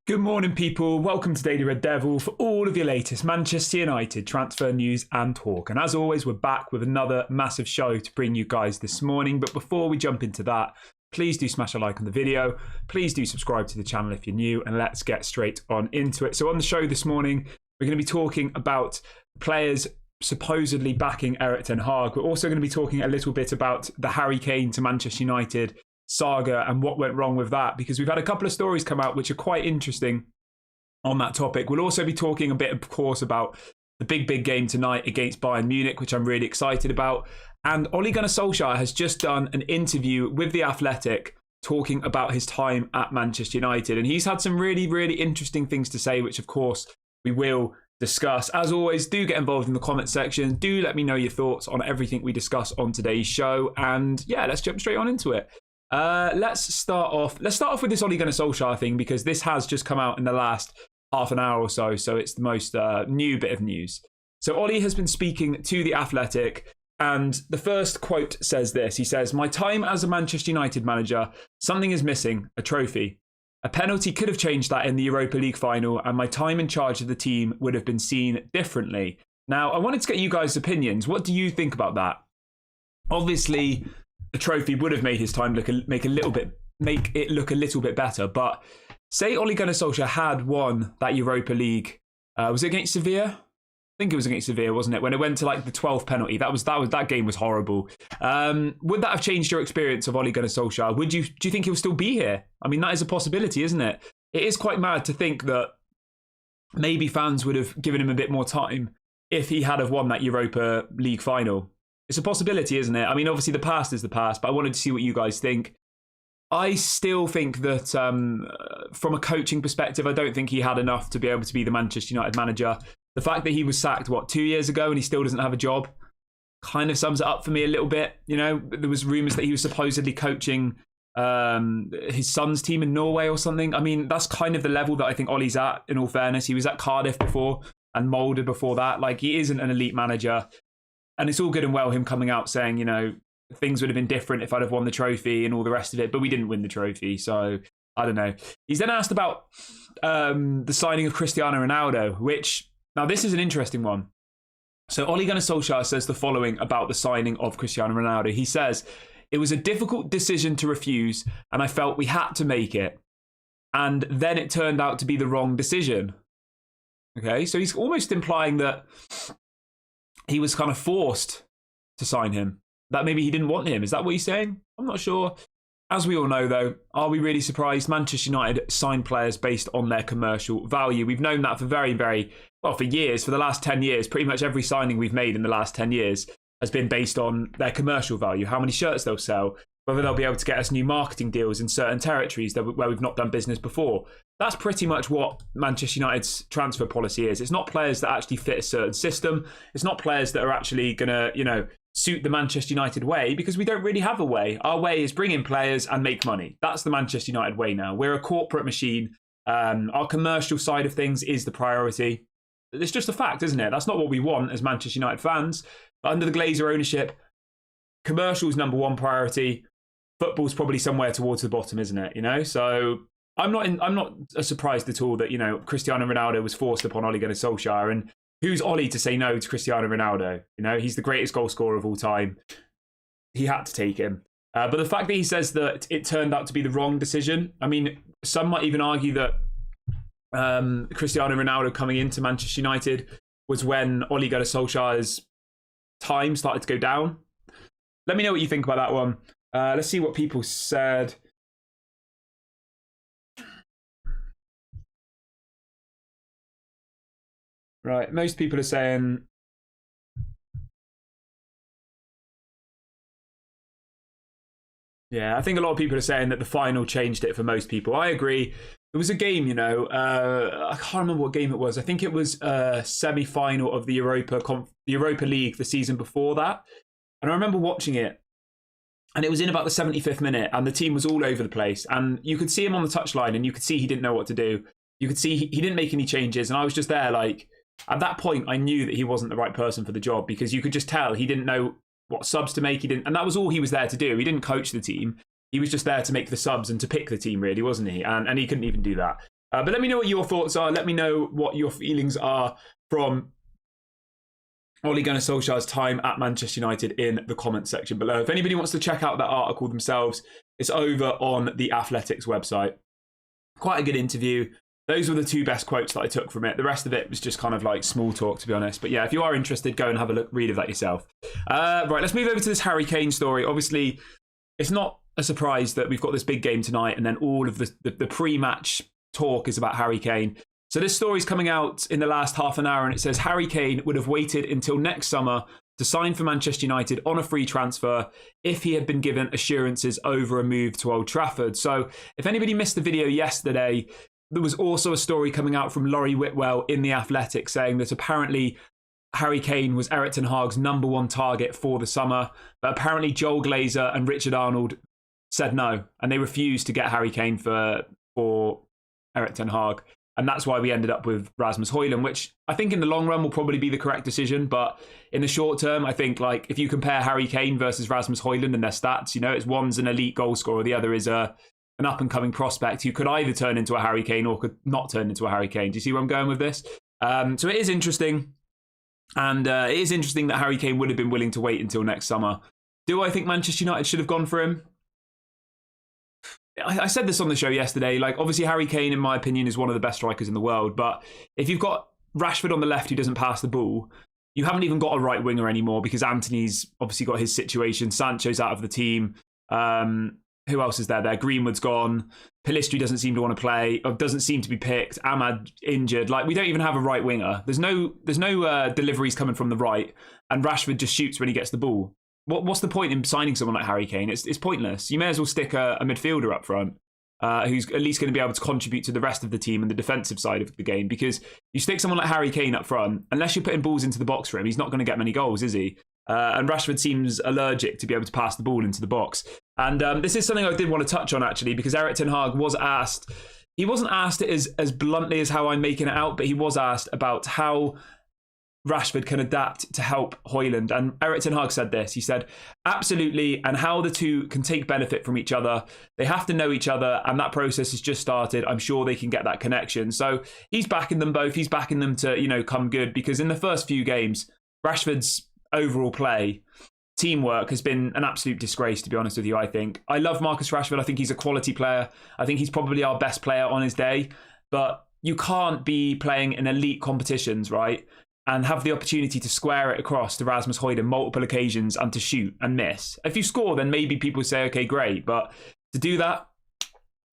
Good morning, people. Welcome to Daily Red Devil for all of your latest Manchester United transfer news and talk. And as always, we're back with another massive show to bring you guys this morning. But before we jump into that, please do smash a like on the video. Please do subscribe to the channel if you're new, and let's get straight on into it. So on the show this morning, we're going to be talking about players supposedly backing Erik ten Hag. We're also going to be talking a little bit about the Harry Kane to Manchester United saga and what went wrong with that, because we've had a couple of stories come out which are quite interesting on that topic. We'll also be talking a bit, of course, about the big game tonight against Bayern Munich, which I'm really excited about. And Ole Gunnar Solskjaer has just done an interview with The Athletic talking about his time at Manchester United. And he's had some really interesting things to say, which, of course, we will discuss. As always, do get involved in the comment section. Do let me know your thoughts on everything we discuss on today's show. And yeah, let's jump straight on into it. Let's start off with this Ole Gunnar Solskjaer thing, because this has just come out in the last half an hour or so, so it's the most new bit of news. So Ole has been speaking to The Athletic, and the first quote says this. He says, "My time as a Manchester United manager, something is missing, a trophy. A penalty could have changed that in the Europa League final, and my time in charge of the team would have been seen differently." Now, I wanted to get you guys' opinions. What do you think about that? Obviously, the trophy would have made his time make it look a little bit better. But say Ole Gunnar Solskjaer had won that Europa League. Was it against Sevilla? I think it was against Sevilla, wasn't it? When it went to like the 12th penalty, that game was horrible. Would that have changed your experience of Ole Gunnar Solskjaer? Do you think he'll still be here? I mean, that is a possibility, isn't it? It is quite mad to think that maybe fans would have given him a bit more time if he had have won that Europa League final. It's a possibility, isn't it? I mean, obviously the past is the past, but I wanted to see what you guys think. I still think that from a coaching perspective, I don't think he had enough to be able to be the Manchester United manager. The fact that he was sacked, 2 years ago, and he still doesn't have a job, kind of sums it up for me a little bit. You know, there was rumours that he was supposedly coaching his son's team in Norway or something. I mean, that's kind of the level that I think Ole's at, in all fairness. He was at Cardiff before and Molde before that. Like, he isn't an elite manager. And it's all good and well him coming out saying, you know, things would have been different if I'd have won the trophy and all the rest of it, but we didn't win the trophy. So I don't know. He's then asked about the signing of Cristiano Ronaldo, which, now this is an interesting one. So Ole Gunnar Solskjaer says the following about the signing of Cristiano Ronaldo. He says, "It was a difficult decision to refuse, and I felt we had to make it. And then it turned out to be the wrong decision." Okay, so he's almost implying that he was kind of forced to sign him, that maybe he didn't want him. Is that what he's saying? I'm not sure. As we all know, though, are we really surprised? Manchester United sign players based on their commercial value. We've known that for for years, for the last 10 years. Pretty much every signing we've made in the last 10 years has been based on their commercial value, how many shirts they'll sell, whether they'll be able to get us new marketing deals in certain territories where we've not done business before. That's pretty much what Manchester United's transfer policy is. It's not players that actually fit a certain system. It's not players that are actually going to, suit the Manchester United way, because we don't really have a way. Our way is bring in players and make money. That's the Manchester United way now. We're a corporate machine. Our commercial side of things is the priority. It's just a fact, isn't it? That's not what we want as Manchester United fans. But under the Glazer ownership, commercial's number one priority. Football's probably somewhere towards the bottom, isn't it? So I'm not surprised at all that Cristiano Ronaldo was forced upon Ole Gunnar Solskjaer, and who's Ole to say no to Cristiano Ronaldo? He's the greatest goal scorer of all time. He had to take him. But the fact that he says that it turned out to be the wrong decision, I mean, some might even argue that Cristiano Ronaldo coming into Manchester United was when Ole Gunnar Solskjaer's time started to go down. Let me know what you think about that one. Let's see what people said. Right, most people are saying I think a lot of people are saying that the final changed it for most people. I agree. There was a game, I can't remember what game it was. I think it was a semi-final of the Europa League the season before that. And I remember watching it, and it was in about the 75th minute, and the team was all over the place. And you could see him on the touchline, and you could see he didn't know what to do. You could see he didn't make any changes, and I was just there like, at that point, I knew that he wasn't the right person for the job, because you could just tell he didn't know what subs to make. And that was all he was there to do. He didn't coach the team. He was just there to make the subs and to pick the team, really, wasn't he? And he couldn't even do that. But let me know what your thoughts are. Let me know what your feelings are from Ole Gunnar Solskjaer's time at Manchester United in the comments section below. If anybody wants to check out that article themselves, it's over on the Athletics website. Quite a good interview. Those were the two best quotes that I took from it. The rest of it was just kind of like small talk, to be honest. But yeah, if you are interested, go and have a look, read of that yourself. Right, let's move over to this Harry Kane story. Obviously, it's not a surprise that we've got this big game tonight, and then all of the pre-match talk is about Harry Kane. So this story's coming out in the last half an hour, and it says Harry Kane would have waited until next summer to sign for Manchester United on a free transfer if he had been given assurances over a move to Old Trafford. So if anybody missed the video yesterday, there was also a story coming out from Laurie Whitwell in The Athletic saying that apparently Harry Kane was Erik ten Hag's #1 target for the summer, but apparently Joel Glazer and Richard Arnold said no, and they refused to get Harry Kane for Erik ten Hag. And that's why we ended up with Rasmus Højlund, which I think in the long run will probably be the correct decision. But in the short term, I think like if you compare Harry Kane versus Rasmus Højlund and their stats, you know, it's one's an elite goal scorer, the other is an up-and-coming prospect who could either turn into a Harry Kane or could not turn into a Harry Kane. Do you see where I'm going with this? So it is interesting. And it is interesting that Harry Kane would have been willing to wait until next summer. Do I think Manchester United should have gone for him? I said this on the show yesterday. Like, obviously, Harry Kane, in my opinion, is one of the best strikers in the world. But if you've got Rashford on the left who doesn't pass the ball, you haven't even got a right winger anymore because Antony's obviously got his situation. Sancho's out of the team. Who else is there? Greenwood's gone. Pellistri doesn't seem to want to play, or doesn't seem to be picked. Ahmad injured. Like, we don't even have a right winger. There's no deliveries coming from the right, and Rashford just shoots when he gets the ball. What's the point in signing someone like Harry Kane? It's pointless. You may as well stick a midfielder up front who's at least going to be able to contribute to the rest of the team and the defensive side of the game, because you stick someone like Harry Kane up front, unless you're putting balls into the box for him, he's not going to get many goals, is he? And Rashford seems allergic to be able to pass the ball into the box. And this is something I did want to touch on, actually, because Erik ten Hag was asked. He wasn't asked it as bluntly as how I'm making it out, but he was asked about how Rashford can adapt to help Højlund. And Erik ten Hag said this. He said, absolutely, and how the two can take benefit from each other. They have to know each other, and that process has just started. I'm sure they can get that connection. So he's backing them both. He's backing them to, you know, come good, because in the first few games, Rashford's overall play, teamwork has been an absolute disgrace, to be honest with you, I think. I love Marcus Rashford. I think he's a quality player. I think he's probably our best player on his day. But you can't be playing in elite competitions, right, and have the opportunity to square it across to Rasmus Højlund multiple occasions and to shoot and miss. If you score, then maybe people say, okay, great. But to do that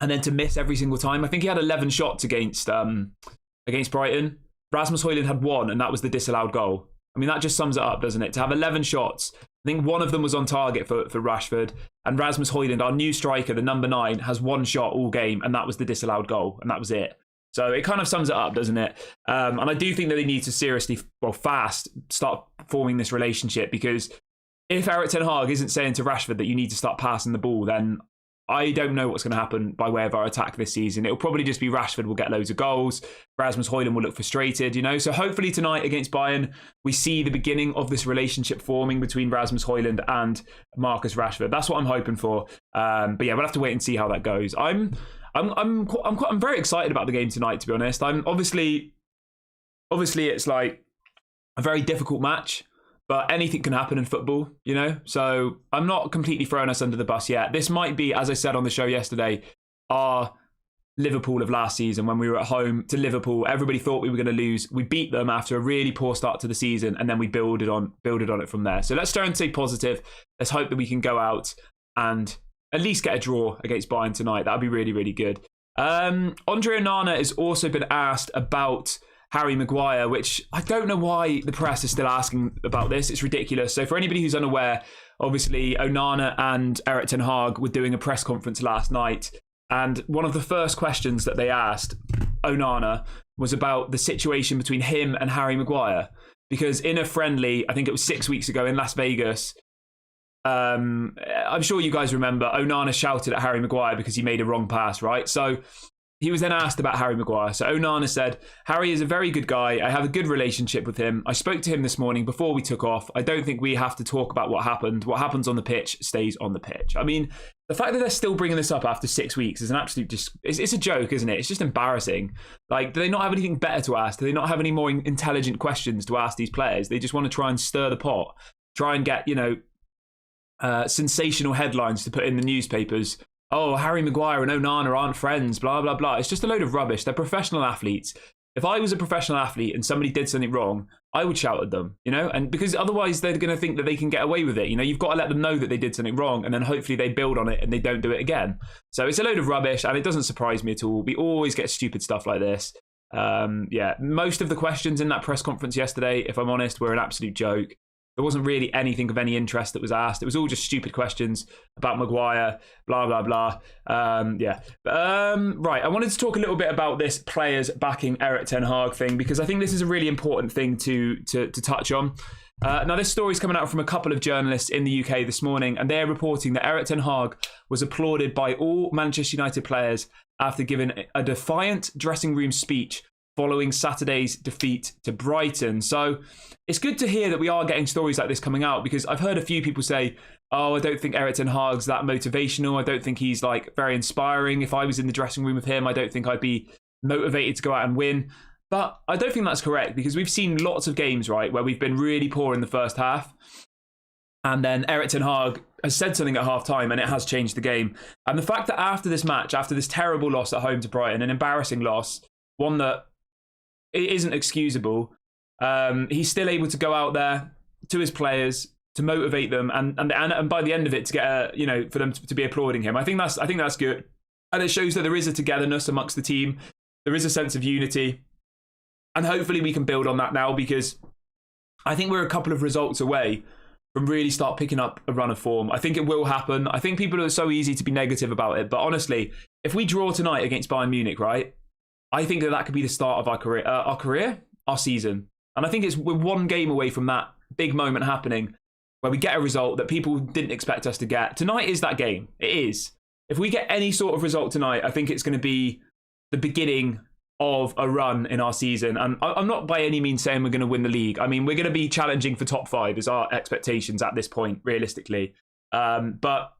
and then to miss every single time, I think he had 11 shots against Brighton. Rasmus Højlund had 1, and that was the disallowed goal. I mean, that just sums it up, doesn't it? To have 11 shots, I think one of them was on target for Rashford, and Rasmus Højlund, our new striker, the number 9, has 1 shot all game, and that was the disallowed goal, and that was it. So it kind of sums it up, doesn't it? And I do think that they need to seriously, fast, start forming this relationship, because if Erik ten Hag isn't saying to Rashford that you need to start passing the ball, then I don't know what's going to happen by way of our attack this season. It'll probably just be Rashford will get loads of goals. Rasmus Højlund will look frustrated, you know. So hopefully tonight against Bayern, we see the beginning of this relationship forming between Rasmus Højlund and Marcus Rashford. That's what I'm hoping for. But yeah, we'll have to wait and see how that goes. I'm very excited about the game tonight, to be honest. I'm obviously it's like a very difficult match, but anything can happen in football, you know? So I'm not completely throwing us under the bus yet. This might be, as I said on the show yesterday, our Liverpool of last season when we were at home to Liverpool. Everybody thought we were going to lose. We beat them after a really poor start to the season, and then we builded on it from there. So let's try and stay positive. Let's hope that we can go out and at least get a draw against Bayern tonight. That would be really, really good. Andre Onana has also been asked about Harry Maguire, which I don't know why the press is still asking about this. It's ridiculous. So for anybody who's unaware, obviously Onana and Erik ten Hag were doing a press conference last night, and one of the first questions that they asked Onana was about the situation between him and Harry Maguire, because in a friendly, I think it was 6 weeks ago in Las Vegas, I'm sure you guys remember, Onana shouted at Harry Maguire because he made a wrong pass, right? So he was then asked about Harry Maguire. So Onana said, Harry is a very good guy. I have a good relationship with him. I spoke to him this morning before we took off. I don't think we have to talk about what happened. What happens on the pitch stays on the pitch. I mean, the fact that they're still bringing this up after 6 weeks is an absolute it's a joke, isn't it? It's just embarrassing. Like, do they not have anything better to ask? Do they not have any more intelligent questions to ask these players? They just want to try and stir the pot, try and get, sensational headlines to put in the newspapers. Oh, Harry Maguire and Onana aren't friends, blah, blah, blah. It's just a load of rubbish. They're professional athletes. If I was a professional athlete and somebody did something wrong, I would shout at them, and because otherwise they're going to think that they can get away with it. You've got to let them know that they did something wrong, and then hopefully they build on it and they don't do it again. So it's a load of rubbish, and it doesn't surprise me at all. We always get stupid stuff like this. Most of the questions in that press conference yesterday, if I'm honest, were an absolute joke. There wasn't really anything of any interest that was asked. It was all just stupid questions about Maguire, blah, blah, blah. Right, I wanted to talk a little bit about this players backing Erik ten Hag thing, because I think this is a really important thing to touch on. Now, this story's coming out from a couple of journalists in the UK this morning, and they're reporting that Erik ten Hag was applauded by all Manchester United players after giving a defiant dressing room speech following Saturday's defeat to Brighton. So it's good to hear that we are getting stories like this coming out, because I've heard a few people say, oh, I don't think Erik ten Hag's that motivational. I don't think he's very inspiring. If I was in the dressing room with him, I don't think I'd be motivated to go out and win. But I don't think that's correct, because we've seen lots of games, right, where we've been really poor in the first half. And then Erik ten Hag has said something at half-time, and it has changed the game. And the fact that after this match, after this terrible loss at home to Brighton, an embarrassing loss, one that it isn't excusable, he's still able to go out there to his players to motivate them, and by the end of it to get for them to be applauding him. I think that's good, and it shows that there is a togetherness amongst the team. There is a sense of unity, and hopefully we can build on that now, because I think we're a couple of results away from really start picking up a run of form. I think it will happen. I think people are so easy to be negative about it, but honestly, if we draw tonight against Bayern Munich, right, I think that could be the start of our season. And I think we're one game away from that big moment happening where we get a result that people didn't expect us to get. Tonight is that game. It is. If we get any sort of result tonight, I think it's going to be the beginning of a run in our season. And I'm not by any means saying we're going to win the league. I mean, we're going to be challenging for top 5 is our expectations at this point, realistically. But,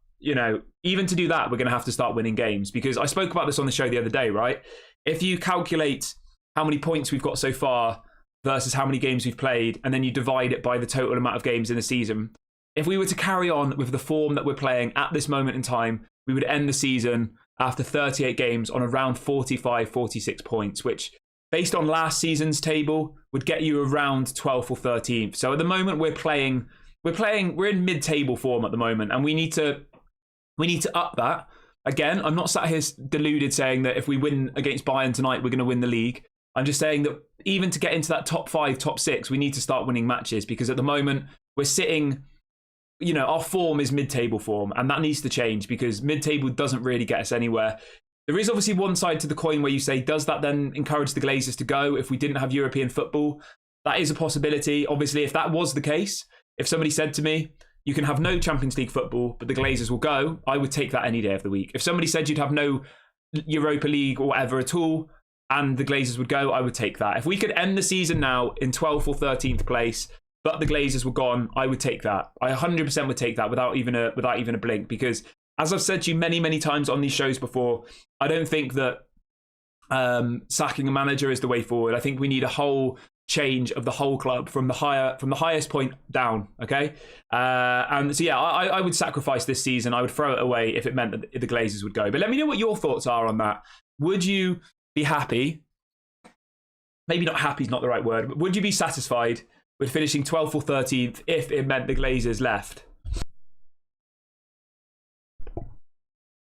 even to do that, we're going to have to start winning games, because I spoke about this on the show the other day, right? If you calculate how many points we've got so far versus how many games we've played, and then you divide it by the total amount of games in the season, if we were to carry on with the form that we're playing at this moment in time, we would end the season after 38 games on around 45, 46 points, which, based on last season's table, would get you around 12th or 13th. So at the moment we're in mid-table form at the moment, and we need to up that. Again, I'm not sat here deluded saying that if we win against Bayern tonight, we're going to win the league. I'm just saying that even to get into that top 5, top 6, we need to start winning matches, because at the moment we're sitting, our form is mid-table form, and that needs to change, because mid-table doesn't really get us anywhere. There is obviously one side to the coin where you say, does that then encourage the Glazers to go if we didn't have European football? That is a possibility. Obviously, if that was the case, if somebody said to me, you can have no Champions League football, but the Glazers will go, I would take that any day of the week. If somebody said you'd have no Europa League or whatever at all, and the Glazers would go, I would take that. If we could end the season now in 12th or 13th place, but the Glazers were gone, I would take that. I 100% would take that without even a blink, because as I've said to you many, many times on these shows before, I don't think that sacking a manager is the way forward. I think we need a whole change of the whole club from the highest point down. Okay, and so yeah, I would sacrifice this season. I would throw it away if it meant that the Glazers would go. But let me know what your thoughts are on that. Would you be happy? Maybe not happy is not the right word, but would you be satisfied with finishing 12th or 13th if it meant the Glazers left?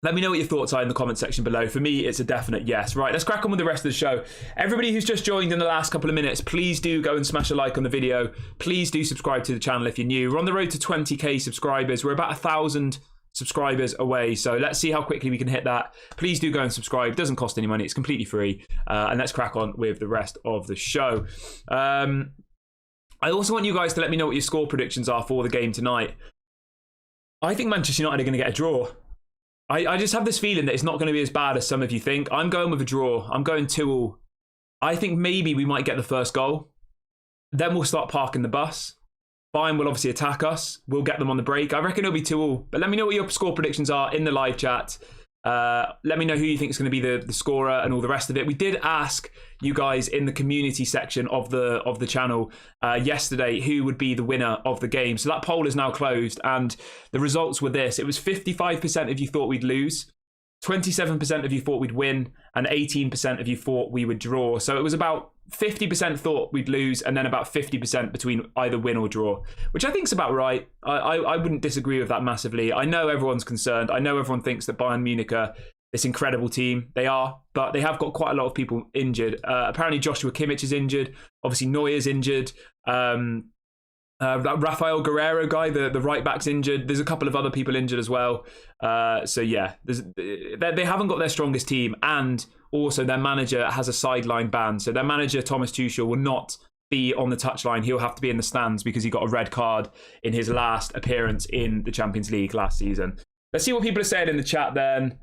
Let me know what your thoughts are in the comment section below. For me, it's a definite yes. Right, let's crack on with the rest of the show. Everybody who's just joined in the last couple of minutes, please do go and smash a like on the video. Please do subscribe to the channel if you're new. We're on the road to 20k subscribers. We're about 1,000 subscribers away, so let's see how quickly we can hit that. Please do go and subscribe. It doesn't cost any money. It's completely free. And let's crack on with the rest of the show. I also want you guys to let me know what your score predictions are for the game tonight. I think Manchester United are going to get a draw. I just have this feeling that it's not going to be as bad as some of you think. I'm going with a draw. I'm going 2-2. I think maybe we might get the first goal. Then we'll start parking the bus. Bayern will obviously attack us. We'll get them on the break. I reckon it'll be 2-2. But let me know what your score predictions are in the live chat. Let me know who you think is going to be the scorer and all the rest of it. We did ask you guys in the community section of the channel yesterday who would be the winner of the game. So that poll is now closed, and the results were this. It was 55% of you thought we'd lose, 27% of you thought we'd win, and 18% of you thought we would draw. So it was about 50% thought we'd lose, and then about 50% between either win or draw, which I think is about right. I wouldn't disagree with that massively. I know everyone's concerned. I know everyone thinks that Bayern Munich are this incredible team. They are, but they have got quite a lot of people injured. Apparently Joshua Kimmich is injured. Obviously Neuer's injured. That Rafael Guerrero guy, the right back's injured. There's a couple of other people injured as well. So yeah, they haven't got their strongest team, and also their manager has a sideline ban. So their manager, Thomas Tuchel, will not be on the touchline. He'll have to be in the stands because he got a red card in his last appearance in the Champions League last season. Let's see what people are saying in the chat then.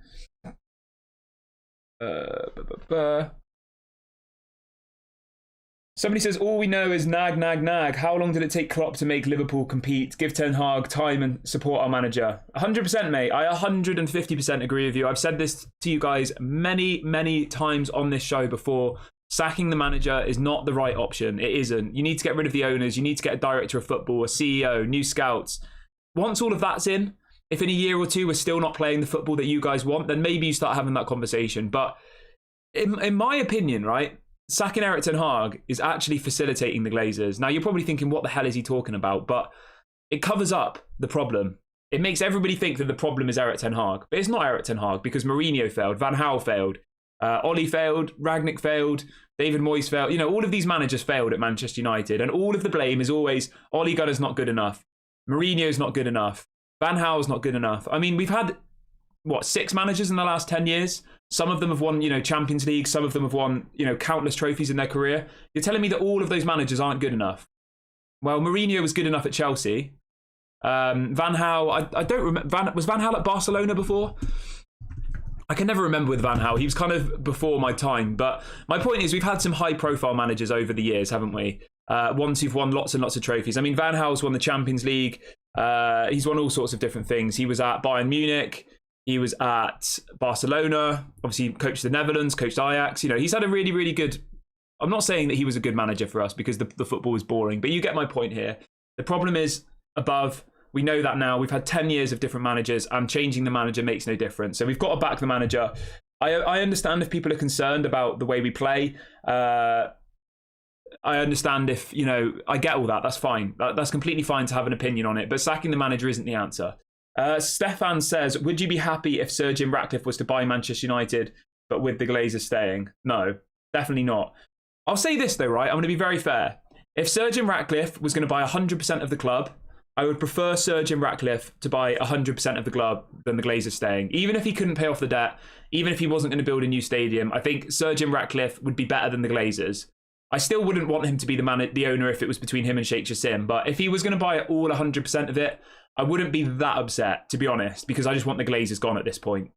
Somebody says, all we know is nag, nag, nag. How long did it take Klopp to make Liverpool compete? Give Ten Hag time and support our manager. 100%, mate. I 150% agree with you. I've said this to you guys many, many times on this show before. Sacking the manager is not the right option. It isn't. You need to get rid of the owners. You need to get a director of football, a CEO, new scouts. Once all of that's in, if in a year or two we're still not playing the football that you guys want, then maybe you start having that conversation. But in my opinion, right, sacking Erik Ten Hag is actually facilitating the Glazers. Now, you're probably thinking, what the hell is he talking about? But it covers up the problem. It makes everybody think that the problem is Erik Ten Hag. But it's not Erik Ten Hag, because Mourinho failed, Van Gaal failed, Ole failed, Rangnick failed, David Moyes failed. You know, all of these managers failed at Manchester United. And all of the blame is always, Ole Gunnar's not good enough. Mourinho's not good enough. Van Gaal's not good enough. I mean, we've had, 6 managers in the last 10 years? Some of them have won, Champions League. Some of them have won, countless trophies in their career. You're telling me that all of those managers aren't good enough? Well, Mourinho was good enough at Chelsea. Van Gaal, I don't remember. Was Van Gaal at Barcelona before? I can never remember with Van Gaal. He was kind of before my time. But my point is, we've had some high-profile managers over the years, haven't we? Ones who've won lots and lots of trophies. I mean, Van Gaal's won the Champions League. He's won all sorts of different things. He was at Bayern Munich. He was at Barcelona, obviously coached the Netherlands, coached Ajax. He's had a really, really good... I'm not saying that he was a good manager for us because the football was boring, but you get my point here. The problem is above. We know that now. We've had 10 years of different managers, and changing the manager makes no difference. So we've got to back the manager. I understand if people are concerned about the way we play. I understand if, I get all that. That's fine. That's completely fine to have an opinion on it, but sacking the manager isn't the answer. Stefan says, would you be happy if Sir Jim Ratcliffe was to buy Manchester United, but with the Glazers staying? No, definitely not. I'll say this though, right? I'm going to be very fair. If Sir Jim Ratcliffe was going to buy 100% of the club, I would prefer Sir Jim Ratcliffe to buy 100% of the club than the Glazers staying. Even if he couldn't pay off the debt, even if he wasn't going to build a new stadium, I think Sir Jim Ratcliffe would be better than the Glazers. I still wouldn't want him to be the owner if it was between him and Sheikh Jassim, but if he was going to buy all 100% of it, I wouldn't be that upset, to be honest, because I just want the Glazers gone at this point,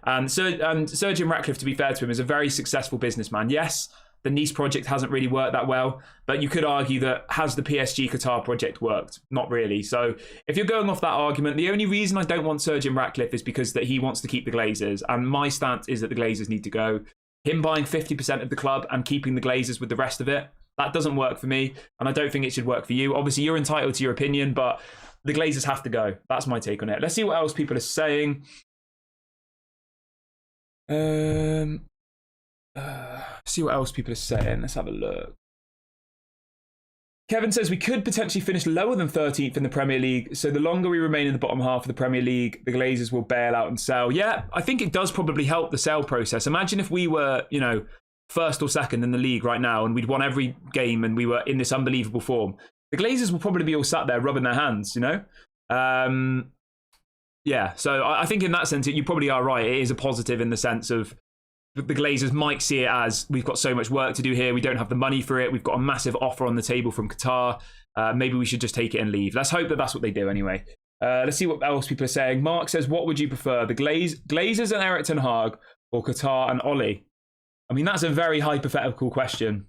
And Sir Jim Ratcliffe, to be fair to him, is a very successful businessman. Yes, the Nice project hasn't really worked that well, but you could argue that has the PSG Qatar project worked? Not really. So if you're going off that argument, the only reason I don't want Sir Jim Ratcliffe is because that he wants to keep the Glazers, and my stance is that the Glazers need to go. Him buying 50% of the club and keeping the Glazers with the rest of it, that doesn't work for me, and I don't think it should work for you. Obviously, you're entitled to your opinion, but the Glazers have to go. That's my take on it. Let's see what else people are saying. See what else people are saying. Let's have a look. Kevin says we could potentially finish lower than 13th in the Premier League, so the longer we remain in the bottom half of the Premier League, the Glazers will bail out and sell. Yeah, I think it does probably help the sale process. Imagine if we were, first or second in the league right now and we'd won every game and we were in this unbelievable form. The Glazers will probably be all sat there rubbing their hands, Yeah, so I think in that sense, you probably are right. It is a positive in the sense of the Glazers might see it as we've got so much work to do here. We don't have the money for it. We've got a massive offer on the table from Qatar. Maybe we should just take it and leave. Let's hope that that's what they do anyway. Let's see what else people are saying. Mark says, what would you prefer? The Glazers and Erik Ten Hag or Qatar and Ole? I mean, that's a very hypothetical question.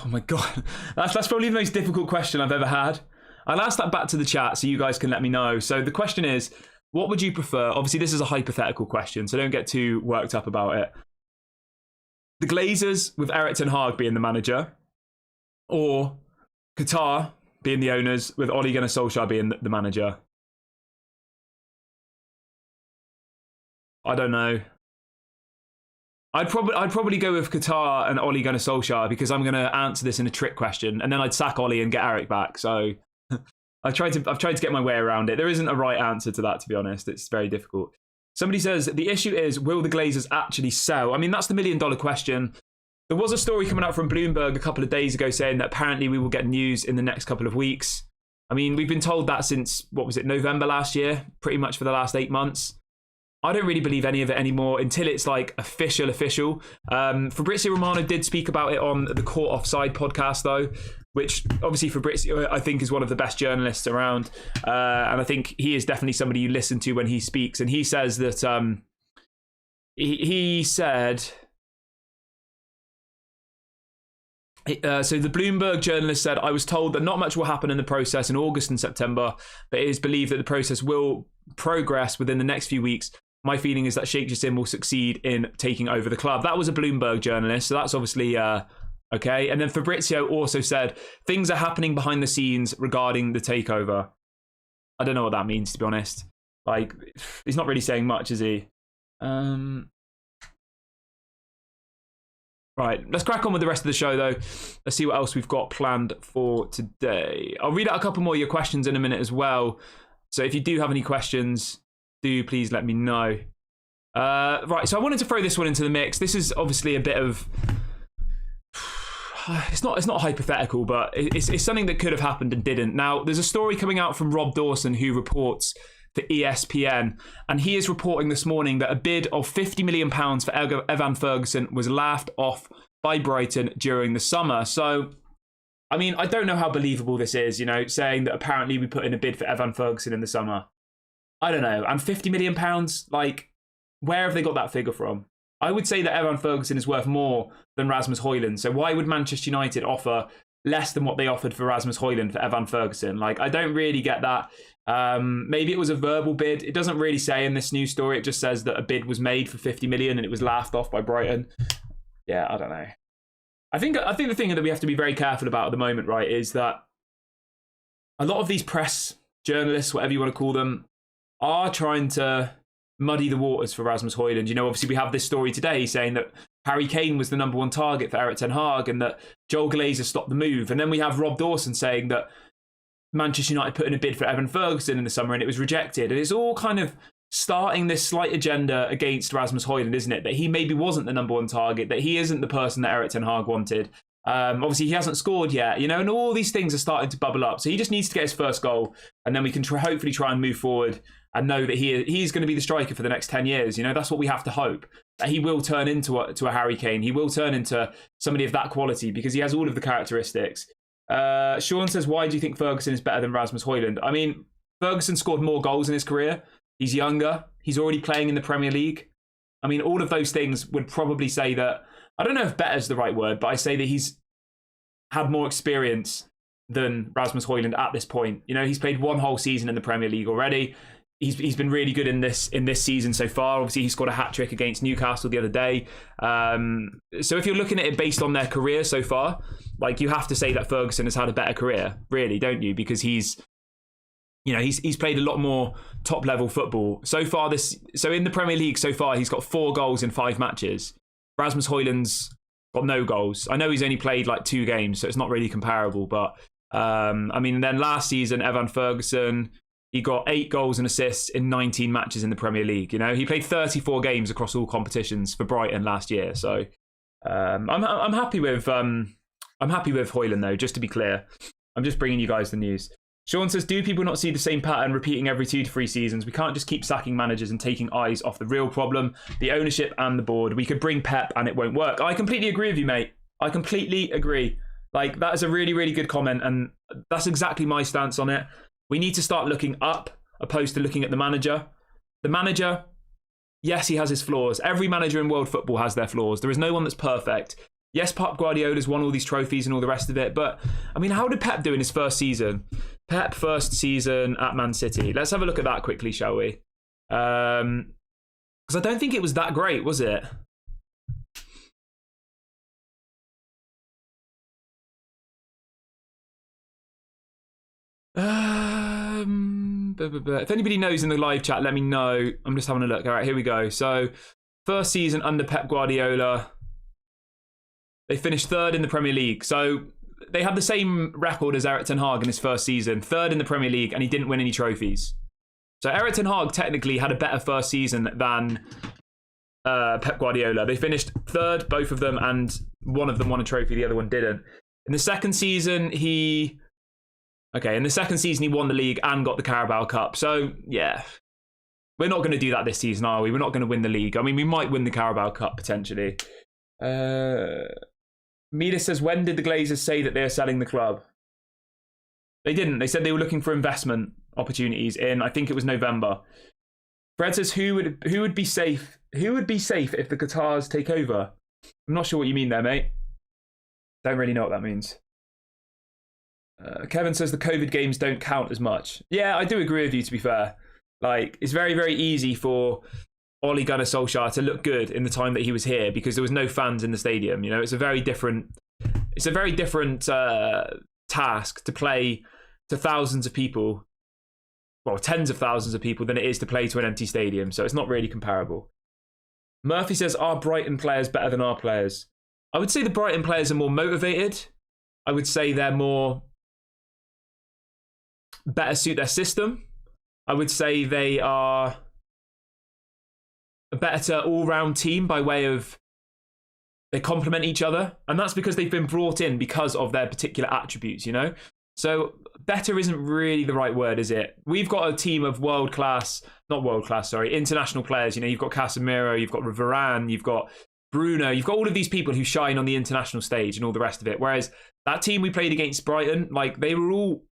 Oh my God. That's probably the most difficult question I've ever had. I'll ask that back to the chat so you guys can let me know. So the question is, what would you prefer? Obviously, this is a hypothetical question, so don't get too worked up about it. The Glazers with Erik ten Hag being the manager, or Qatar being the owners with Ole Gunnar Solskjaer being the manager? I don't know. I'd probably go with Qatar and Ole Gunnar Solskjaer because I'm going to answer this in a trick question, and then I'd sack Ole and get Erik back. So I've tried to get my way around it. There isn't a right answer to that, to be honest. It's very difficult. Somebody says, the issue is, will the Glazers actually sell? I mean, that's the million-dollar question. There was a story coming out from Bloomberg a couple of days ago saying that apparently we will get news in the next couple of weeks. I mean, we've been told that since, what was it, November last year, pretty much for the last 8 months. I don't really believe any of it anymore until it's like official. Fabrizio Romano did speak about it on the Court Offside podcast, though, which obviously Fabrizio, I think, is one of the best journalists around. And I think he is definitely somebody you listen to when he speaks. And he says that he said... So the Bloomberg journalist said, I was told that not much will happen in the process in August and September, but it is believed that the process will progress within the next few weeks. My feeling is that Sheikh Jassim will succeed in taking over the club. That was a Bloomberg journalist, so that's obviously okay. And then Fabrizio also said, things are happening behind the scenes regarding the takeover. I don't know what that means, to be honest. Like, he's not really saying much, is he? Right, let's crack on with the rest of the show, though. Let's see what else we've got planned for today. I'll read out a couple more of your questions in a minute as well. So if you do have any questions, do please let me know. Right, so I wanted to throw this one into the mix. This is obviously a bit of... It's not hypothetical, but it's something that could have happened and didn't. Now, there's a story coming out from Rob Dawson, who reports for ESPN, and he is reporting this morning that a bid of £50 million for Evan Ferguson was laughed off by Brighton during the summer. So, I mean, I don't know how believable this is, you know, saying that apparently we put in a bid for Evan Ferguson in the summer. I don't know. And £50 million, like, where have they got that figure from? I would say that Evan Ferguson is worth more than Rasmus Højlund. So why would Manchester United offer less than what they offered for Rasmus Højlund for Evan Ferguson? Like, I don't really get that. Maybe it was a verbal bid. It doesn't really say in this news story. It just says that a bid was made for 50 million and it was laughed off by Brighton. Yeah, I don't know. I think the thing that we have to be very careful about at the moment, right, is that a lot of these press journalists, whatever you want to call them, are trying to muddy the waters for Rasmus Højlund. You know, obviously we have this story today saying that Harry Kane was the number one target for Erik ten Hag and that Joel Glazer stopped the move. And then we have Rob Dawson saying that Manchester United put in a bid for Evan Ferguson in the summer and it was rejected. And it's all kind of starting this slight agenda against Rasmus Højlund, isn't it? That he maybe wasn't the number one target, that he isn't the person that Erik ten Hag wanted. Obviously, he hasn't scored yet, you know, and all these things are starting to bubble up. So he just needs to get his first goal and then we can hopefully try and move forward and know that he's going to be the striker for the next 10 years. You know, that's what we have to hope. That he will turn into a Harry Kane. He will turn into somebody of that quality because he has all of the characteristics. Sean says, why do you think Ferguson is better than Rasmus Højlund? I mean, Ferguson scored more goals in his career. He's younger. He's already playing in the Premier League. I mean, all of those things would probably say that, I don't know if better is the right word, but I say that he's had more experience than Rasmus Højlund at this point. You know, he's played one whole season in the Premier League already. He's been really good in this season so far. Obviously, he scored a hat-trick against Newcastle the other day. So if you're looking at it based on their career so far, like, you have to say that Ferguson has had a better career, really, don't you? Because he's played a lot more top-level football. So in the Premier League so far, he's got 4 goals in 5 matches. Rasmus Højlund's got no goals. I know he's only played like 2 games, so it's not really comparable. But, I mean, then last season, Evan Ferguson... He got 8 goals and assists in 19 matches in the Premier League. You know, he played 34 games across all competitions for Brighton last year. So I'm happy with Højlund though. Just to be clear, I'm just bringing you guys the news. Sean says, do people not see the same pattern repeating every 2 to 3 seasons? We can't just keep sacking managers and taking eyes off the real problem, the ownership and the board. We could bring Pep and it won't work. I completely agree with you, mate. I completely agree. Like, that is a really, really good comment, and that's exactly my stance on it. We need to start looking up opposed to looking at the manager. The manager, yes, he has his flaws. Every manager in world football has their flaws. There is no one that's perfect. Yes, Pep Guardiola's won all these trophies and all the rest of it, but I mean, how did Pep do in his first season? Pep first season at Man City. Let's have a look at that quickly, shall we? Because I don't think it was that great, was it? If anybody knows in the live chat, let me know. I'm just having a look. All right, here we go. So, first season under Pep Guardiola, they finished third in the Premier League. So they had the same record as Erik ten Hag in his first season, third in the Premier League, and he didn't win any trophies. So Erik ten Hag technically had a better first season than Pep Guardiola. They finished third, both of them, and one of them won a trophy, the other one didn't. In the second season, he won the league and got the Carabao Cup. So, yeah, we're not going to do that this season, are we? We're not going to win the league. I mean, we might win the Carabao Cup, potentially. Mida says, when did the Glazers say that they are selling the club? They didn't. They said they were looking for investment opportunities in, I think it was November. Fred says, who would be safe? Who would be safe if the Qatars take over? I'm not sure what you mean there, mate. Don't really know what that means. Kevin says the COVID games don't count as much. Yeah, I do agree with you, to be fair. Like, it's very, very easy for Ole Gunnar Solskjaer to look good in the time that he was here because there was no fans in the stadium. You know, it's a very different task to play to thousands of people, well, tens of thousands of people, than it is to play to an empty stadium. So it's not really comparable. Murphy says, are Brighton players better than our players? I would say the Brighton players are more motivated. I would say they're more better suit their system. I would say they are a better all-round team by way of they complement each other, and that's because they've been brought in because of their particular attributes, you know? So better isn't really the right word, is it? We've got a team of international players. You know, you've got Casemiro, you've got Varane, you've got Bruno, you've got all of these people who shine on the international stage and all the rest of it. Whereas that team we played against, Brighton, like, they were all,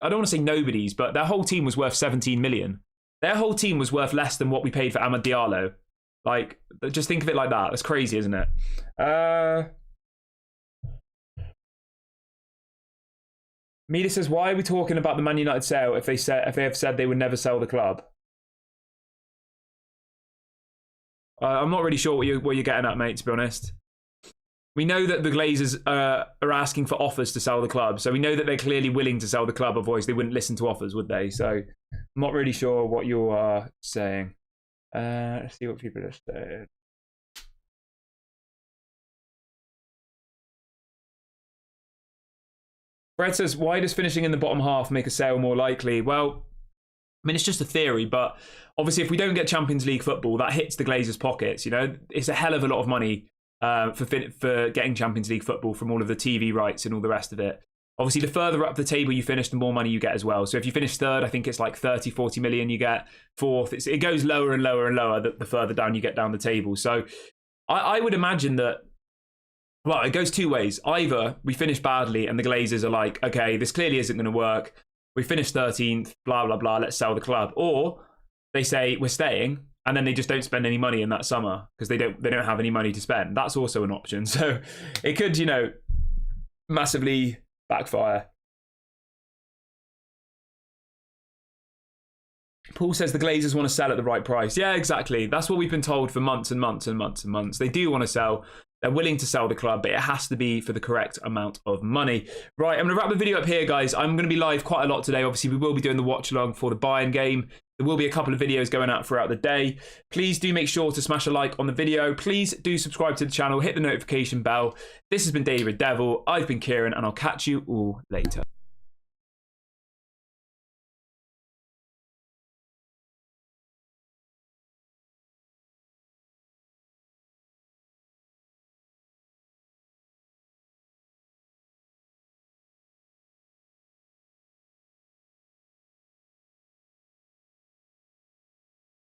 I don't want to say nobodies, but their whole team was worth 17 million. Their whole team was worth less than what we paid for Amad Diallo. Like, just think of it like that. That's crazy, isn't it? Mida says, why are we talking about the Man United sale if they have said they would never sell the club? I'm not really sure what you're getting at, mate, to be honest. We know that the Glazers are asking for offers to sell the club, so we know that they're clearly willing to sell the club, otherwise they wouldn't listen to offers, would they? So I'm not really sure what you are saying. Let's see what people are saying. Fred says, why does finishing in the bottom half make a sale more likely? Well, I mean, it's just a theory, but obviously if we don't get Champions League football, that hits the Glazers' pockets. You know, it's a hell of a lot of money for getting Champions League football from all of the TV rights and all the rest of it. Obviously, the further up the table you finish, the more money you get as well. So if you finish third, I think it's like 30, 40 million you get. Fourth, it goes lower and lower and lower the further down you get down the table. So I would imagine that, well, it goes two ways. Either we finish badly and the Glazers are like, okay, this clearly isn't going to work. We finished 13th, blah, blah, blah, let's sell the club. Or they say, we're staying, and then they just don't spend any money in that summer because they don't have any money to spend. That's also an option. So it could, you know, massively backfire. Paul says the Glazers want to sell at the right price. Yeah, exactly. That's what we've been told for months and months and months and months. They do want to sell. They're willing to sell the club, but it has to be for the correct amount of money. Right, I'm going to wrap the video up here, guys. I'm going to be live quite a lot today. Obviously, we will be doing the watch-along for the Bayern game. There will be a couple of videos going out throughout the day. Please do make sure to smash a like on the video. Please do subscribe to the channel. Hit the notification bell. This has been Daily Red Devil. I've been Kieran, and I'll catch you all later.